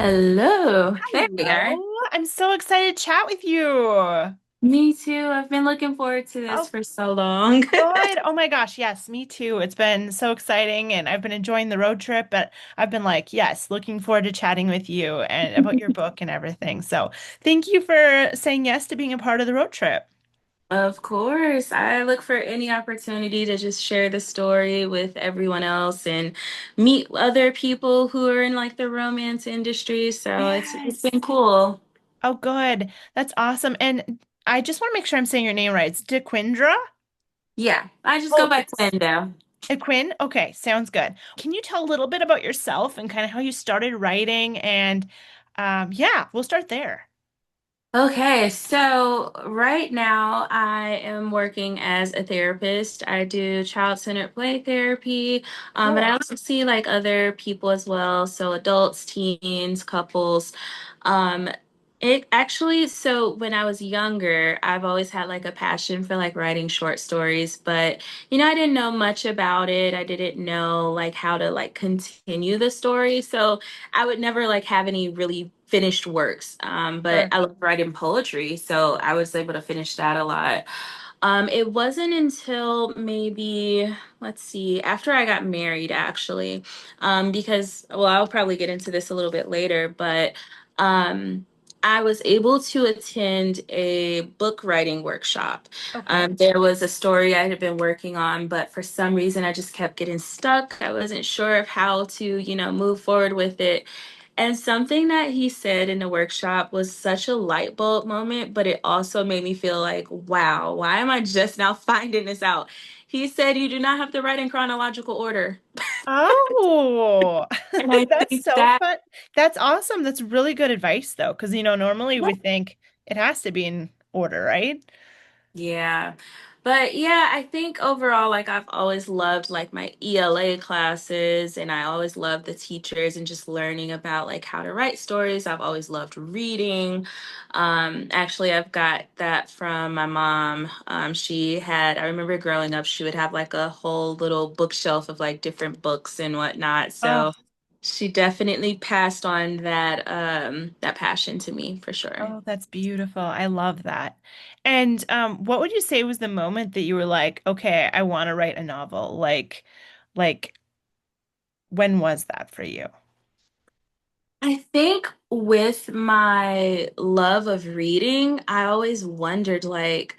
Hello. There we are. Hello. I'm so excited to chat with you. Oh, Me too. I've been looking forward to this for so long. good. Oh my gosh. Yes, me too. It's been so exciting and I've been enjoying the road trip, but I've been like, yes, looking forward to chatting with you and about your book and everything. So thank you for saying yes to being a part of the road trip. Of course, I look for any opportunity to just share the story with everyone else and meet other people who are in like the romance industry. So it's Yes. been cool. Oh, good. That's awesome. And I just want to make sure I'm saying your name right. It's Dequindra? Yeah, I just go Oh, by Quinn. Quinn? Okay, sounds good. Can you tell a little bit about yourself and kind of how you started writing? And yeah, we'll start there. Okay, so right now I am working as a therapist. I do child-centered play therapy, but I Cool. also see like other people as well, so adults, teens, couples. Um, it actually, so when I was younger, I've always had like a passion for like writing short stories, but I didn't know much about it. I didn't know like how to like continue the story. So I would never like have any really finished works. But Sure. I love writing poetry, so I was able to finish that a lot. It wasn't until maybe, let's see, after I got married, actually, because, well, I'll probably get into this a little bit later, but um, I was able to attend a book writing workshop. Okay. There was a story I had been working on, but for some reason I just kept getting stuck. I wasn't sure of how to, move forward with it. And something that he said in the workshop was such a light bulb moment, but it also made me feel like, wow, why am I just now finding this out? He said, you do not have to write in chronological order. Oh, And I that's think so that, fun. That's awesome. That's really good advice, though, because normally we think it has to be in order, right? yeah. But yeah, I think overall, like I've always loved like my ELA classes and I always loved the teachers and just learning about like how to write stories. I've always loved reading. Actually, I've got that from my mom. I remember growing up, she would have like a whole little bookshelf of like different books and whatnot. Oh, So she definitely passed on that passion to me for sure. oh, that's beautiful. I love that. And what would you say was the moment that you were like, okay, I want to write a novel? Like, when was that for you? I think with my love of reading, I always wondered, like,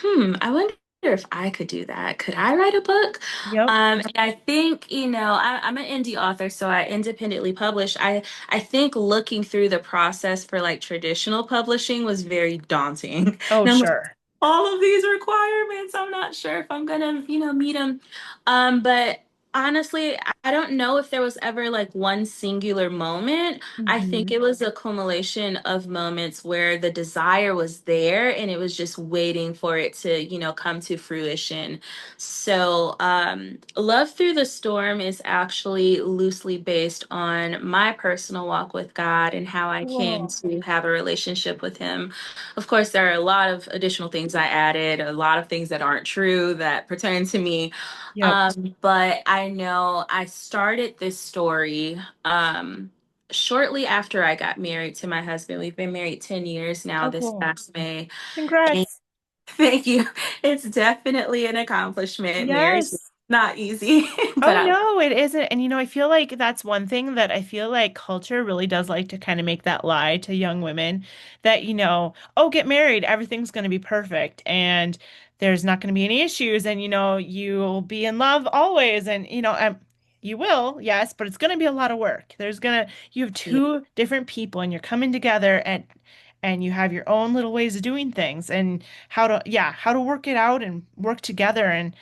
I wonder if I could do that. Could I write a book? Yep. And I think, I'm an indie author, so I independently publish. I think looking through the process for like traditional publishing was very daunting. Oh, And I'm like, sure. all of these requirements, I'm not sure if I'm gonna, meet them. But honestly, I don't know if there was ever like one singular moment. I think Hmm. it was a accumulation of moments where the desire was there and it was just waiting for it to, come to fruition. So, Love Through the Storm is actually loosely based on my personal walk with God and how I came Cool. to have a relationship with Him. Of course, there are a lot of additional things I added, a lot of things that aren't true that pertain to me. Yep. But I know I started this story shortly after I got married to my husband. We've been married 10 years now Oh, this cool. past May. And Congrats. thank you. It's definitely an accomplishment. Marriage is Yes. not easy, Oh but I no, it isn't. And I feel like that's one thing that I feel like culture really does like to kind of make that lie to young women that, oh, get married, everything's going to be perfect and there's not going to be any issues and you'll be in love always and you will, yes, but it's going to be a lot of work. You have yeah. two different people and you're coming together and you have your own little ways of doing things and how to work it out and work together and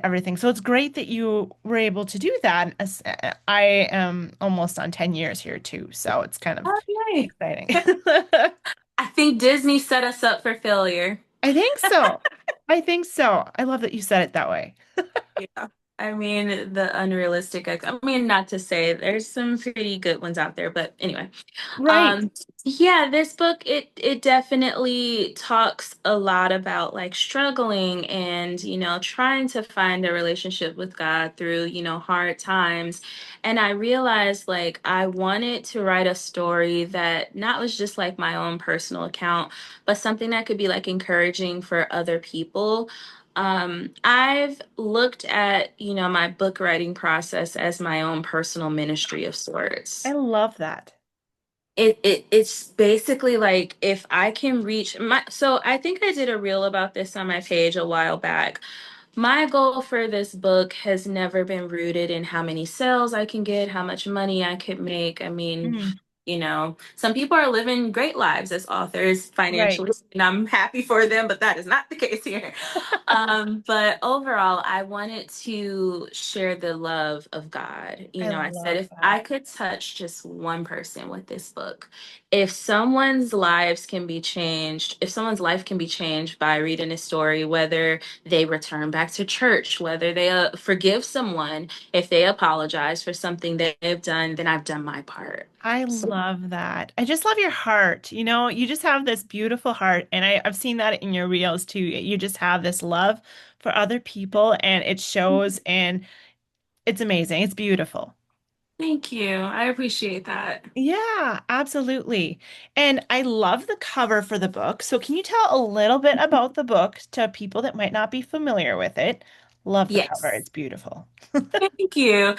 everything. So it's great that you were able to do that. I am almost on 10 years here too, so it's kind of Okay. exciting. I think Disney set us up for failure. I think so. I think so. I love that you said it that way. Yeah. I mean, the unrealistic, I mean, not to say there's some pretty good ones out there, but anyway. Right. Um, yeah, this book it definitely talks a lot about like struggling and, trying to find a relationship with God through, hard times. And I realized like I wanted to write a story that not was just like my own personal account, but something that could be like encouraging for other people. I've looked at, my book writing process as my own personal ministry of I sorts. love that. It's basically like if I can reach my, so I think I did a reel about this on my page a while back. My goal for this book has never been rooted in how many sales I can get, how much money I could make. I mean, Mm, some people are living great lives as authors right. financially, and I'm happy for them, but that is not the case here. But overall, I wanted to share the love of God. I I said love if I that. could touch just one person with this book, if someone's lives can be changed, if someone's life can be changed by reading a story, whether they return back to church, whether they forgive someone, if they apologize for something that they've done, then I've done my part. I So love that. I just love your heart. You just have this beautiful heart, and I've seen that in your reels too. You just have this love for other people, and it shows, and it's amazing. It's beautiful. thank you. I appreciate that. Yeah, absolutely. And I love the cover for the book. So can you tell a little bit about the book to people that might not be familiar with it? Love the cover. Yes. It's beautiful. Thank you.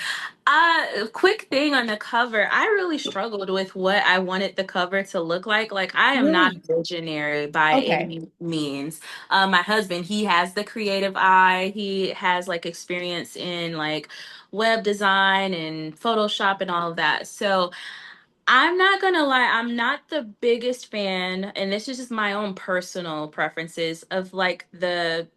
Quick thing on the cover. I really struggled with what I wanted the cover to look like. Like, I am not Really? a visionary by Okay. any means. My husband, he has the creative eye. He has like experience in like web design and Photoshop and all of that. So I'm not gonna lie, I'm not the biggest fan, and this is just my own personal preferences of like the,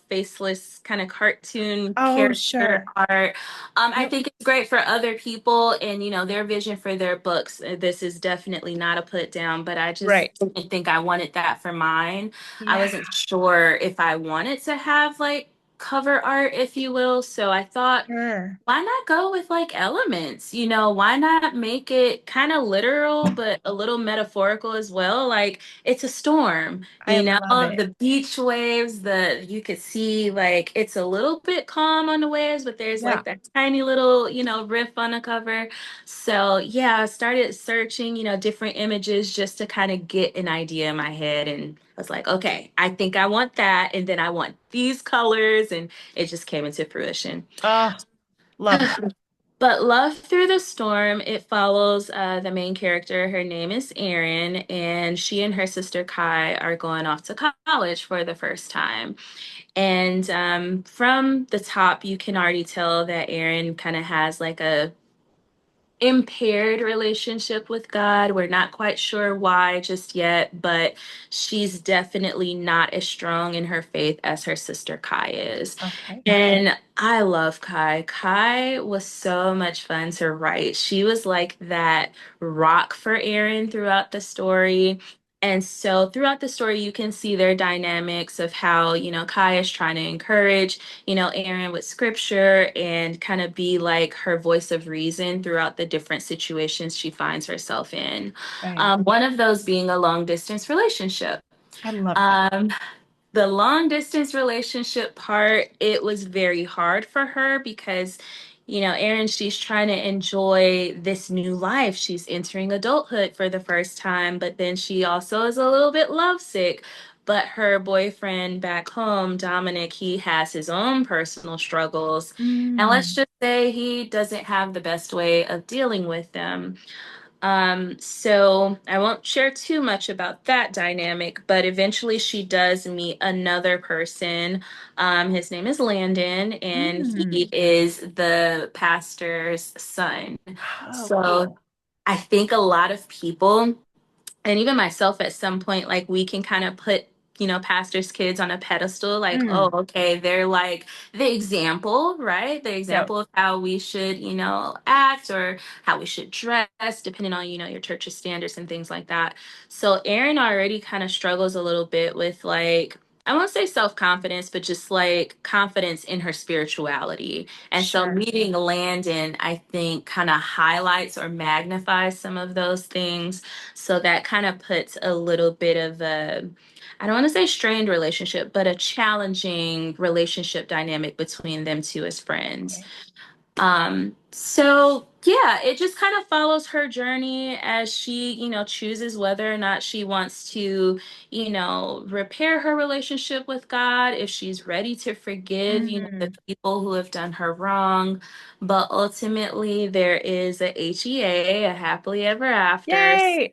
faceless kind of cartoon Oh, character sure. art. I Yep. think it's great for other people and, their vision for their books. This is definitely not a put down, but I just Right. didn't think I wanted that for mine. I Yeah, wasn't sure if I wanted to have like cover art, if you will. So I thought, sure. why not go with like elements? Why not make it kind of literal, but a little metaphorical as well? Like it's a storm, I love it. the beach waves, you could see like it's a little bit calm on the waves, but there's Yeah. like that tiny little, riff on the cover. So yeah, I started searching, different images just to kind of get an idea in my head. And I was like, okay, I think I want that. And then I want these colors. And it just came into fruition. Oh, love that. But Love Through the Storm, it follows the main character. Her name is Erin, and she and her sister Kai are going off to college for the first time. And from the top, you can already tell that Erin kind of has like a impaired relationship with God. We're not quite sure why just yet, but she's definitely not as strong in her faith as her sister Kai is. Okay. And I love Kai. Kai was so much fun to write. She was like that rock for Aaron throughout the story. And so throughout the story, you can see their dynamics of how, Kai is trying to encourage, Aaron with scripture and kind of be like her voice of reason throughout the different situations she finds herself in. Right. One of those being a long distance relationship. I love that. Um, the long distance relationship part, it was very hard for her because, Erin, she's trying to enjoy this new life. She's entering adulthood for the first time, but then she also is a little bit lovesick. But her boyfriend back home, Dominic, he has his own personal struggles. And let's Mm, just say he doesn't have the best way of dealing with them. So I won't share too much about that dynamic, but eventually she does meet another person. His name is Landon, and he mm. is the pastor's son. Oh, So cool. I think a lot of people, and even myself at some point, like we can kind of put pastors kids on a pedestal, like, oh, Mm. okay, they're like the example, right? The Yep. example of how we should act or how we should dress, depending on your church's standards and things like that. So Aaron already kind of struggles a little bit with like I won't say self-confidence, but just like confidence in her spirituality. And so Sure. meeting Landon, I think, kind of highlights or magnifies some of those things. So that kind of puts a little bit of a, I don't want to say strained relationship, but a challenging relationship dynamic between them two as friends. Okay. So yeah, it just kind of follows her journey as she, chooses whether or not she wants to, repair her relationship with God, if she's ready to forgive, the Mm. people who have done her wrong. But ultimately, there is a HEA, a happily ever after. Yay!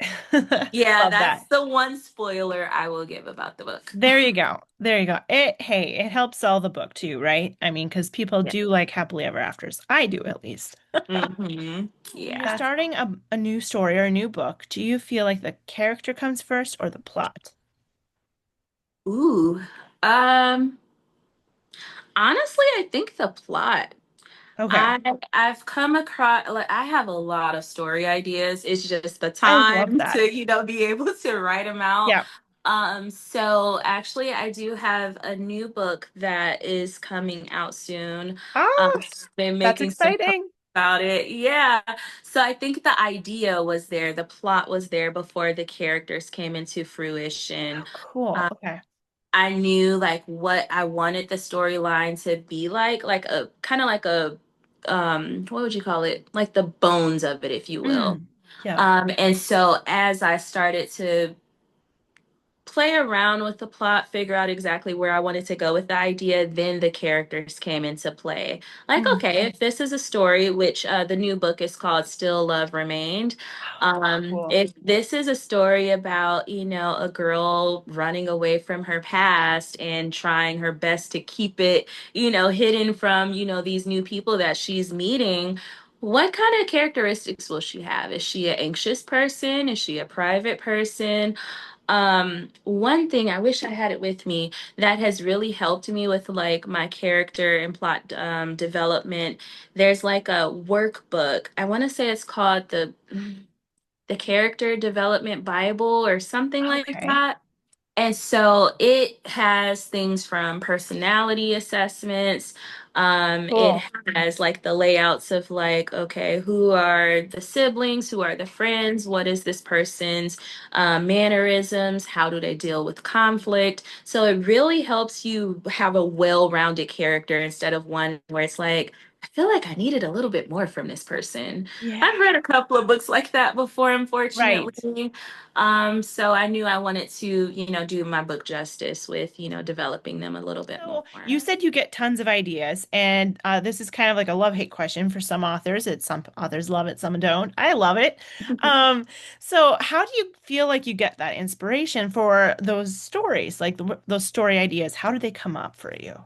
Yeah, Love that's that. the one spoiler I will give about the book. There you go. There you go. It helps sell the book too, right? I mean, because people Yeah. do like happily ever afters. I do at least. When you're Yeah. starting a new story or a new book, do you feel like the character comes first or the plot? Ooh. Um, Honestly, I think the plot. Okay. I've come across like I have a lot of story ideas. It's just the I love time to, that. be able to write them out. Yeah. So actually I do have a new book that is coming out soon. Ah, Been that's making some posts exciting. about it. Yeah. So I think the idea was there, the plot was there before the characters came into fruition. Oh, cool. Okay. I knew like what I wanted the storyline to be like a kind of like a what would you call it? Like the bones of it, if you will. Mm. Yep. And so as I started to play around with the plot, figure out exactly where I wanted to go with the idea, then the characters came into play. Like, Mm. okay, if this is a story, which the new book is called Still Love Remained, Cool. if this is a story about, a girl running away from her past and trying her best to keep it, hidden from, these new people that she's meeting. What kind of characteristics will she have? Is she an anxious person? Is she a private person? One thing I wish I had it with me that has really helped me with like my character and plot development. There's like a workbook. I want to say it's called the Character Development Bible or something like Okay. that. And so it has things from personality assessments. It Cool. has like the layouts of like, okay, who are the siblings? Who are the friends? What is this person's mannerisms? How do they deal with conflict? So it really helps you have a well-rounded character instead of one where it's like, I feel like I needed a little bit more from this person. Yeah. I've read a couple of books like that before, Right. unfortunately. So I knew I wanted to, do my book justice with, developing them a little bit more. So you said you get tons of ideas, and this is kind of like a love-hate question for some authors. It's some authors love it, some don't. I love it. Um, so how do you feel like you get that inspiration for those stories, like those story ideas? How do they come up for you?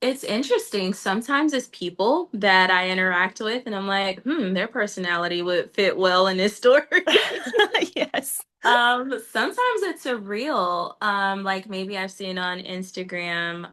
It's interesting. Sometimes it's people that I interact with, and I'm like, their personality would fit well in this story. Yes. Sometimes it's a reel. Like maybe I've seen on Instagram.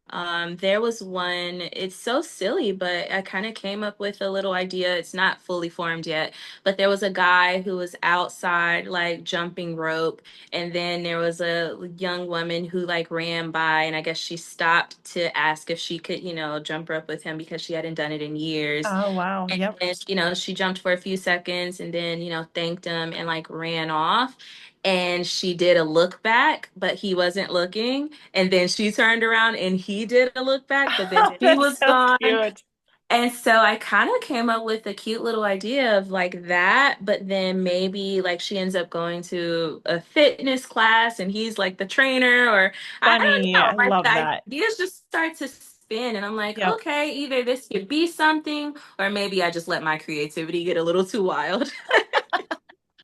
There was one, it's so silly, but I kind of came up with a little idea. It's not fully formed yet, but there was a guy who was outside, like jumping rope, and then there was a young woman who like ran by, and I guess she stopped to ask if she could, jump rope with him because she hadn't done it in years. Oh, wow. Yep. And, she jumped for a few seconds and then, thanked him and like ran off. And she did a look back, but he wasn't looking. And then she turned around and he did a look back, but then Oh, he that's was so gone. cute. And so I kind of came up with a cute little idea of like that, but then maybe like she ends up going to a fitness class and he's like the trainer, or I don't Funny. know. I Like love the that. ideas just start to spin, and I'm like, Yep. okay, either this could be something, or maybe I just let my creativity get a little too wild.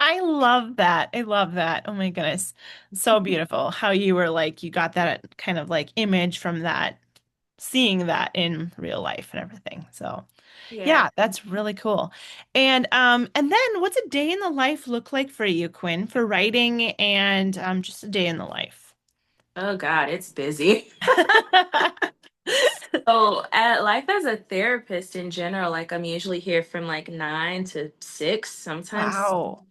I love that. I love that. Oh my goodness. So beautiful how you were like, you got that kind of like image from that, seeing that in real life and everything. So, Yeah. yeah, that's really cool. And then what's a day in the life look like for you, Quinn, for writing and just a day in the life? Oh God, it's busy. So, at life as a therapist in general, like I'm usually here from like 9 to 6, sometimes. Wow.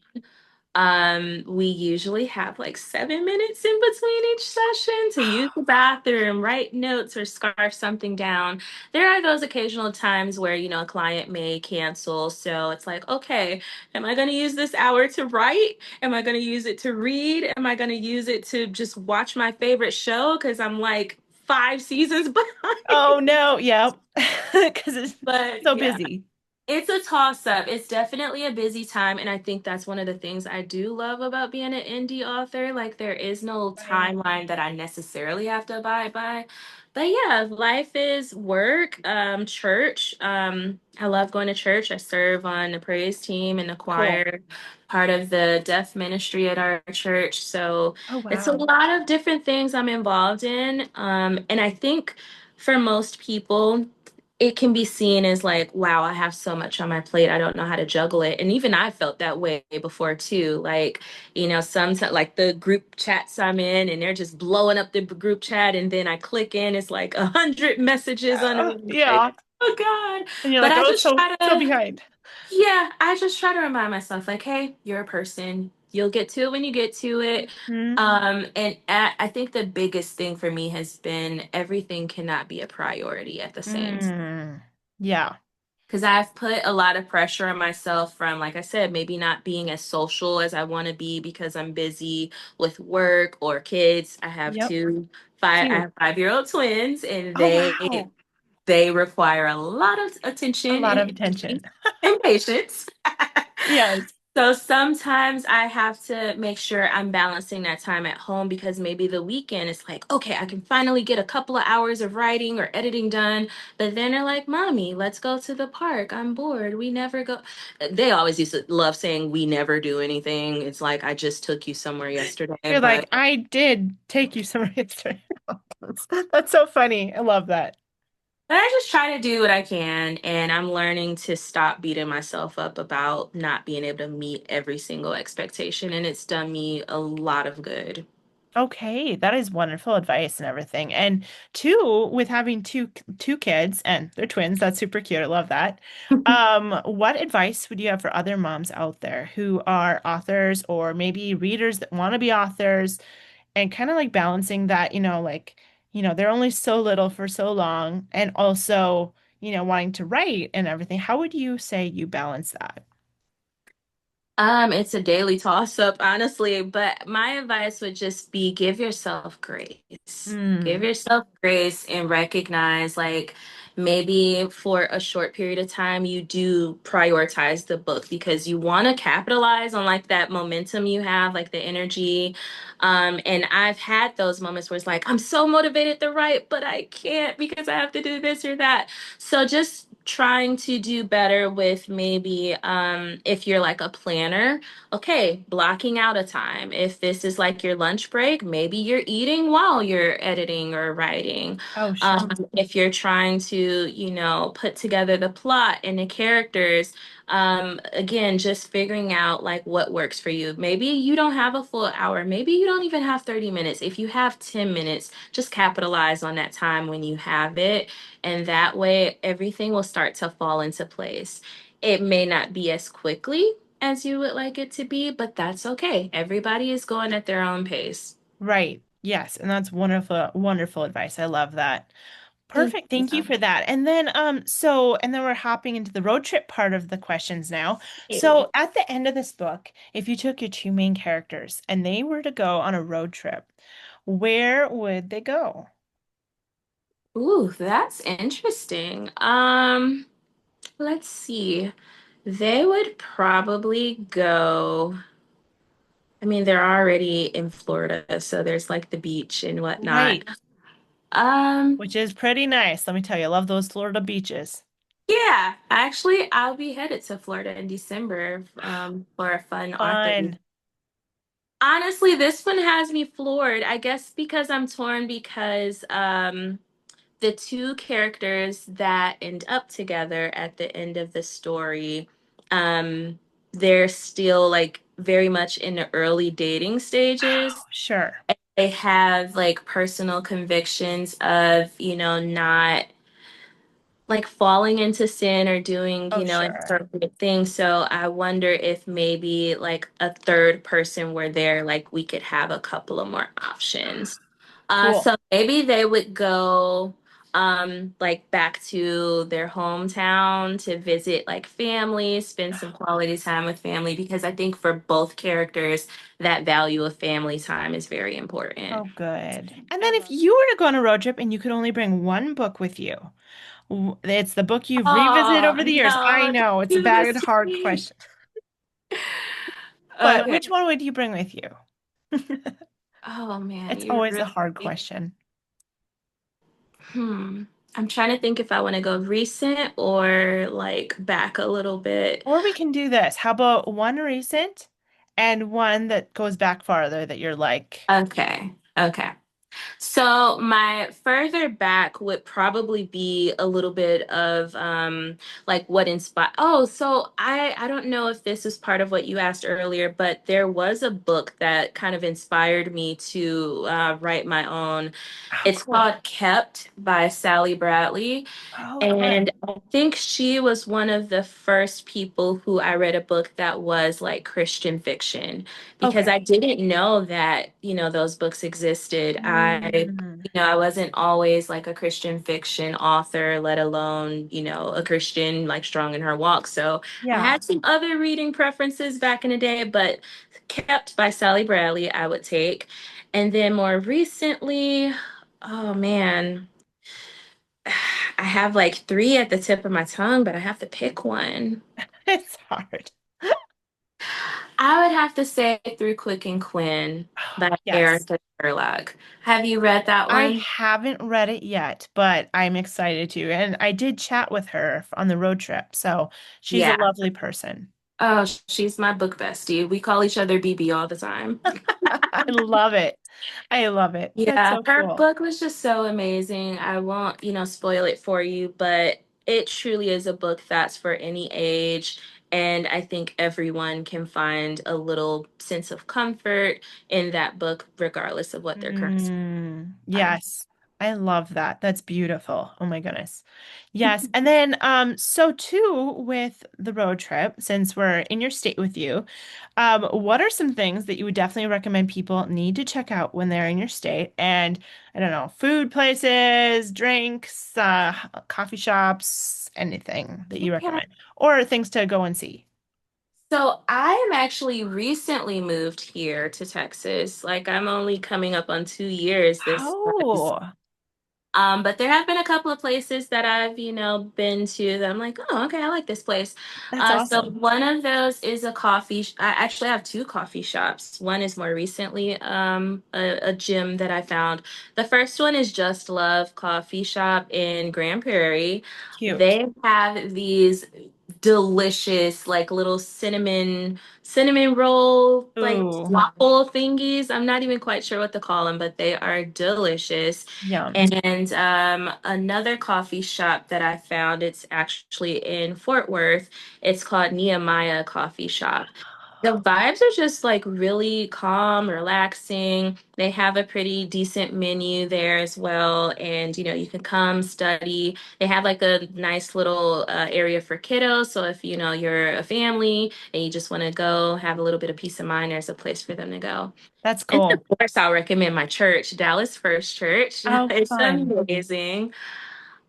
We usually have like 7 minutes in between each session to use the bathroom, write notes, or scarf something down. There are those occasional times where, a client may cancel. So it's like, okay, am I going to use this hour to write? Am I going to use it to read? Am I going to use it to just watch my favorite show? Because I'm like 5 seasons behind. Oh no, yeah. Because it's But so yeah. busy. It's a toss up. It's definitely a busy time. And I think that's one of the things I do love about being an indie author. Like, there is no Right. timeline that I necessarily have to abide by. But yeah, life is work, church. I love going to church. I serve on the praise team and the Cool. choir, part of the deaf ministry at our church. So Oh it's a wow. lot of different things I'm involved in. And I think for most people, it can be seen as like, wow, I have so much on my plate. I don't know how to juggle it. And even I felt that way before too. Like, sometimes like the group chats I'm in and they're just blowing up the group chat. And then I click in, it's like 100 messages on it. Yeah. Like, oh God. And you're But like, I oh, just so try so to, behind. yeah, I just try to remind myself, like, hey, you're a person. You'll get to it when you get to it. Hmm. I think the biggest thing for me has been everything cannot be a priority at the same time. Mm. Yeah. Because I've put a lot of pressure on myself from, like I said, maybe not being as social as I want to be because I'm busy with work or kids. I have Yep. I Cute. have 5-year-old twins, and Oh they wow. they require a lot of A attention lot and of attention. energy and patience. Yes. So sometimes I have to make sure I'm balancing that time at home because maybe the weekend it's like, okay, I can finally get a couple of hours of writing or editing done. But then they're like, Mommy, let's go to the park. I'm bored. We never go. They always used to love saying we never do anything. It's like I just took you somewhere yesterday, You're like, but I did take you somewhere yesterday. That's so funny. I love that. I just try to do what I can, and I'm learning to stop beating myself up about not being able to meet every single expectation, and it's done me a lot of good. Okay, that is wonderful advice and everything. And two, with having two kids and they're twins, that's super cute. I love that. What advice would you have for other moms out there who are authors or maybe readers that want to be authors and kind of like balancing that, they're only so little for so long and also, wanting to write and everything. How would you say you balance that? It's a daily toss up, honestly, but my advice would just be give yourself grace. Give Mm. yourself grace and recognize, like, maybe for a short period of time, you do prioritize the book because you want to capitalize on like that momentum you have, like the energy. And I've had those moments where it's like, I'm so motivated to write, but I can't because I have to do this or that. So just trying to do better with maybe if you're like a planner, okay, blocking out a time. If this is like your lunch break, maybe you're eating while you're editing or writing. Oh, sure. If you're trying to, put together the plot and the characters, again, just figuring out like what works for you. Maybe you don't have a full hour, maybe you don't even have 30 minutes. If you have 10 minutes, just capitalize on that time when you have it, and that way everything will start to fall into place. It may not be as quickly as you would like it to be, but that's okay. Everybody is going at their own pace. Right. Yes, and that's wonderful, wonderful advice. I love that. Thank Perfect. you. Thank you for that. And then we're hopping into the road trip part of the questions now. Hey. So at the end of this book, if you took your two main characters and they were to go on a road trip, where would they go? Ooh, that's interesting. Let's see. They would probably go. I mean, they're already in Florida, so there's like the beach and whatnot. Right, Um, which is pretty nice. Let me tell you, I love those Florida beaches. yeah, actually, I'll be headed to Florida in December, for a fun author. Fun. Honestly, this one has me floored. I guess because I'm torn because the two characters that end up together at the end of the story, um, they're still like very much in the early dating stages. Sure. They have like personal convictions of, not like falling into sin or doing, Oh, sure. inappropriate things. So I wonder if maybe like a third person were there, like we could have a couple of more options. Cool. So maybe they would go like back to their hometown to visit like family, spend some quality time with family because I think for both characters that value of family time is very important. Oh, good. And then if you were to go on a road trip and you could only bring one book with you, it's the book you've revisited Oh over the years. I no, know it's a you bad, missed hard me. question, but Okay. which one would you bring with you? Oh man, It's you always a hard really. question. Hmm. I'm trying to think if I want to go recent or like back a little bit. Or we can do this. How about one recent and one that goes back farther that you're like, Okay. Okay. So my further back would probably be a little bit of like what inspired. Oh, so I don't know if this is part of what you asked earlier, but there was a book that kind of inspired me to write my own. oh, It's cool. called Kept by Sally Bradley. Oh, And fun. I think she was one of the first people who I read a book that was like Christian fiction because I Okay. didn't know that, those books existed. Mm, I wasn't always like a Christian fiction author, let alone, a Christian like strong in her walk. So I yeah. had some other reading preferences back in the day, but Kept by Sally Bradley, I would take. And then more recently, oh man. I have like three at the tip of my tongue, but I have to pick one. It's hard. I would have to say Through Quick and Quinn Oh, by yes. Erica Sherlock. Have you read that I one? haven't read it yet, but I'm excited to. And I did chat with her on the road trip. So she's a Yeah. lovely person. Oh, she's my book bestie. We call each other BB all the time. I love it. I love it. That's Yeah, so her cool. book was just so amazing. I won't, spoil it for you, but it truly is a book that's for any age. And I think everyone can find a little sense of comfort in that book, regardless of what their current are. Yes. I love that. That's beautiful. Oh my goodness. Yes. And then so too with the road trip, since we're in your state with you, what are some things that you would definitely recommend people need to check out when they're in your state? And I don't know, food places, drinks, coffee shops, anything that you Yeah. recommend, or things to go and see. So I am actually recently moved here to Texas. Like I'm only coming up on 2 years this month. Oh, But there have been a couple of places that I've, been to that I'm like, oh, okay, I like this place. that's So awesome. one of those is a I actually have two coffee shops. One is more recently a gym that I found. The first one is Just Love Coffee Shop in Grand Prairie. Cute. They have these delicious like little cinnamon roll like Ooh, waffle thingies. I'm not even quite sure what to call them, but they are delicious. yum. And another coffee shop that I found, it's actually in Fort Worth. It's called Nehemiah Coffee Shop. The vibes are just like really calm, relaxing. They have a pretty decent menu there as well. And, you can come study. They have like a nice little area for kiddos. So if, you're a family and you just want to go have a little bit of peace of mind, there's a place for them to go. That's And of cool. course, I'll recommend my church, Dallas First Church. Oh, It's fun. amazing.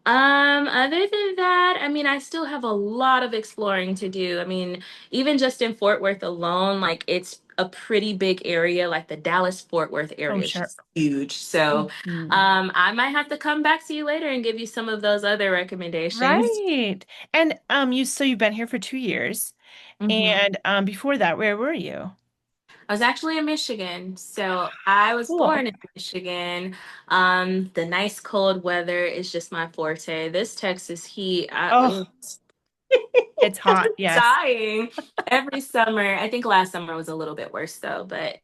Other than that, I mean, I still have a lot of exploring to do. I mean, even just in Fort Worth alone, like it's a pretty big area. Like the Dallas Fort Worth Oh, area is sure. just huge. So, Mhm. I might have to come back to you later and give you some of those other recommendations. Right. And you've been here for 2 years. Mhm. And before that, where were you? I was actually in Michigan. So I was born Cool. in Michigan. The nice cold weather is just my forte. This Texas heat, Oh, it's I'm hot. Yes. dying every summer. I think last summer was a little bit worse though, but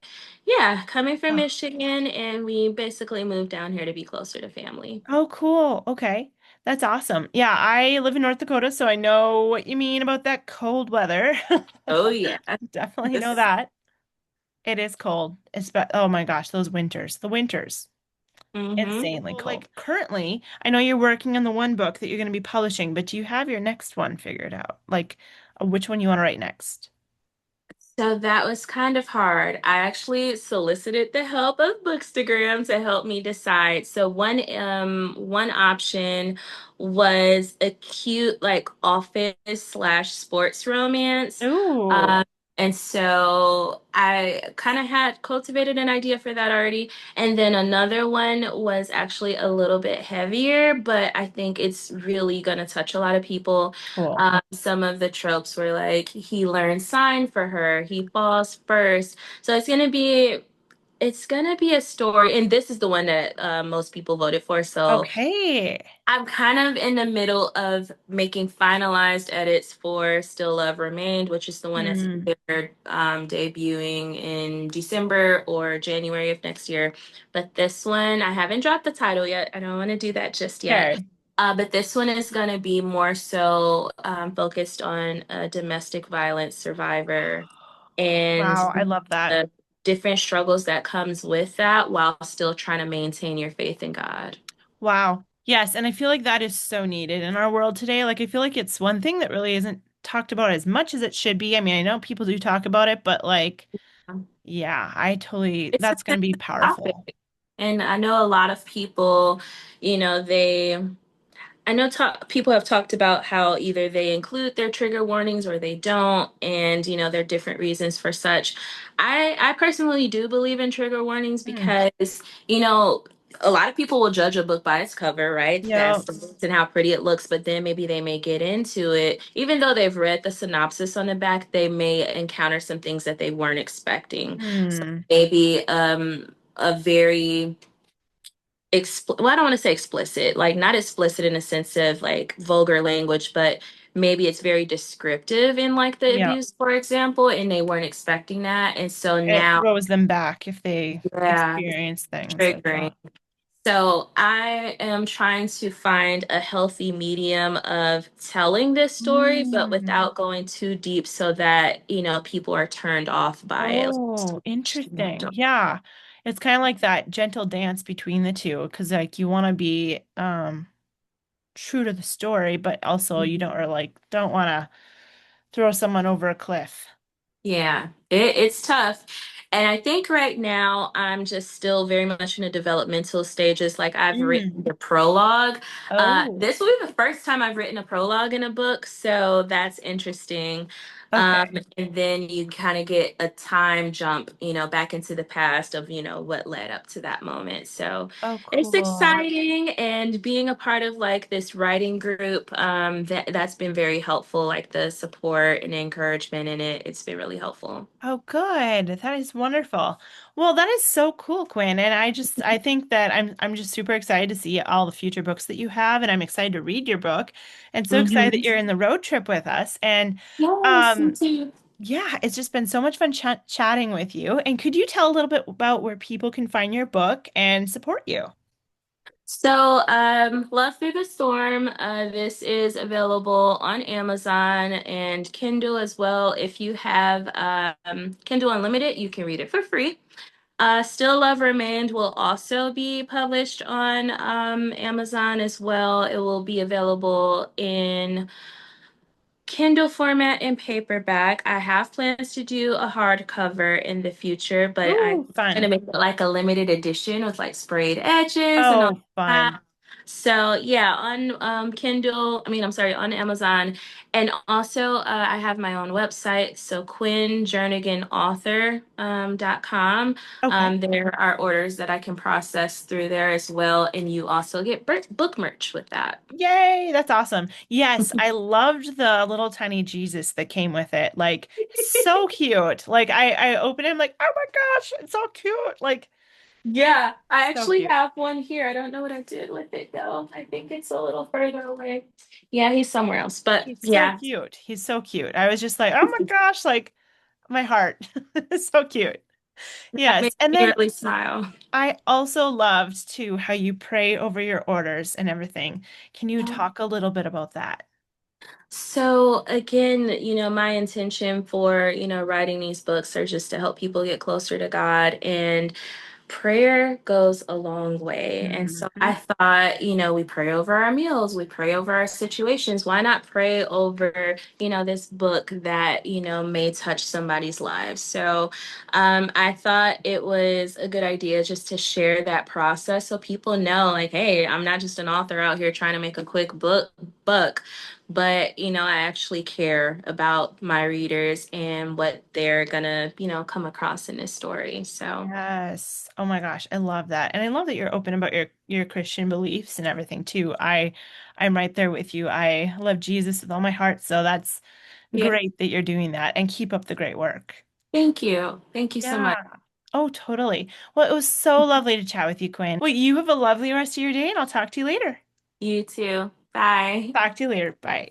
yeah, coming from Oh, Michigan and we basically moved down here to be closer to family. oh, cool. Okay. That's awesome. Yeah, I live in North Dakota, so I know what you mean about that cold weather. Oh yeah. Definitely know This that. It is cold. Oh my gosh, those winters. The winters. Mm-hmm. Insanely cool. Like currently, I know you're working on the one book that you're going to be publishing, but do you have your next one figured out? Like which one you want to write next? So that was kind of hard. I actually solicited the help of Bookstagram to help me decide. So one option was a cute like office slash sports romance. Ooh, Um, and so I kind of had cultivated an idea for that already. And then another one was actually a little bit heavier, but I think it's really gonna touch a lot of people. cool. Some of the tropes were like he learns sign for her, he falls first. So it's gonna be a story, and this is the one that most people voted for. So Okay. I'm kind of in the middle of making finalized edits for Still Love Remained, which is the one that's Hmm. either debuting in December or January of next year. But this one, I haven't dropped the title yet. I don't want to do that just yet. Okay. But this one is going to be more so focused on a domestic violence survivor and Wow, I love that. the different struggles that comes with that while still trying to maintain your faith in God. Wow. Yes, and I feel like that is so needed in our world today. Like I feel like it's one thing that really isn't talked about as much as it should be. I mean, I know people do talk about it, but like, yeah, I totally It's a that's going to be topic. powerful. And I know a lot of people, they I know people have talked about how either they include their trigger warnings or they don't, and there are different reasons for such. I personally do believe in trigger warnings Hmm. because you know a lot of people will judge a book by its cover, right? The Yeah. aesthetics and how pretty it looks, but then maybe they may get into it, even though they've read the synopsis on the back, they may encounter some things that they weren't expecting. So Hmm. maybe a very well, I don't want to say explicit, like not explicit in a sense of like vulgar language, but maybe it's very descriptive in like the Yeah. abuse, for example, and they weren't expecting that. And so It now, throws them back if they yeah, experience things like triggering. that. So I am trying to find a healthy medium of telling this story, but Mm. without going too deep so that, people are turned off by it. Oh, interesting. Yeah. It's kind of like that gentle dance between the two because like you want to be true to the story, but also you don't or like don't want to throw someone over a cliff. Yeah, it's tough. And I think right now I'm just still very much in the developmental stages. Like I've written Mm. the prologue. Oh, This will be the first time I've written a prologue in a book, so that's interesting. okay. And then you kind of get a time jump, back into the past of, what led up to that moment. So Oh, it's cool. exciting, and being a part of like this writing group, that's been very helpful. Like the support and encouragement in it, it's been really helpful. Oh, good. That is wonderful. Well, that is so cool, Quinn. And I think that I'm just super excited to see all the future books that you have, and I'm excited to read your book, and so excited that Hmm. you're in the road trip with us. And Yes, me um, too. yeah, it's just been so much fun chatting with you. And could you tell a little bit about where people can find your book and support you? So, Love Through the Storm. This is available on Amazon and Kindle as well. If you have Kindle Unlimited, you can read it for free. Still Love Remained will also be published on Amazon as well. It will be available in Kindle format and paperback. I have plans to do a hardcover in the future, but I'm Ooh, gonna fun. make it like a limited edition with like sprayed edges and all Oh, that. fun. So yeah, on Kindle, I'm sorry, on Amazon. And also I have my own website, so quinjerniganauthor.com. Okay. There are orders that I can process through there as well, and you also get book merch with that. Yay, that's awesome. Yes, I loved the little tiny Jesus that came with it. Like, so cute. Like I opened it, I'm like, oh my gosh, it's so cute. Like, Yeah, I so actually cute. have one here. I don't know what I did with it though. I think it's a little further away. Yeah, he's somewhere else. But He's so yeah, cute. He's so cute. I was just like, oh my gosh, like my heart. So cute. that Yes. makes And me then really smile. I also loved too how you pray over your orders and everything. Can you Yeah. talk a little bit about that? So again, my intention for, writing these books are just to help people get closer to God. And Prayer goes a long way. And so I Mhm. thought, we pray over our meals, we pray over our situations. Why not pray over, this book that, may touch somebody's lives? So I thought it was a good idea just to share that process so people know, like, hey, I'm not just an author out here trying to make a quick buck, but I actually care about my readers and what they're gonna, come across in this story. So Yes. Oh my gosh, I love that. And I love that you're open about your Christian beliefs and everything too. I'm right there with you. I love Jesus with all my heart, so that's yeah, great that you're doing that and keep up the great work. thank you so Yeah. much. Oh, totally. Well, it was so lovely to chat with you, Quinn. Well, you have a lovely rest of your day, and I'll talk to you later. You too. Bye. Talk to you later. Bye.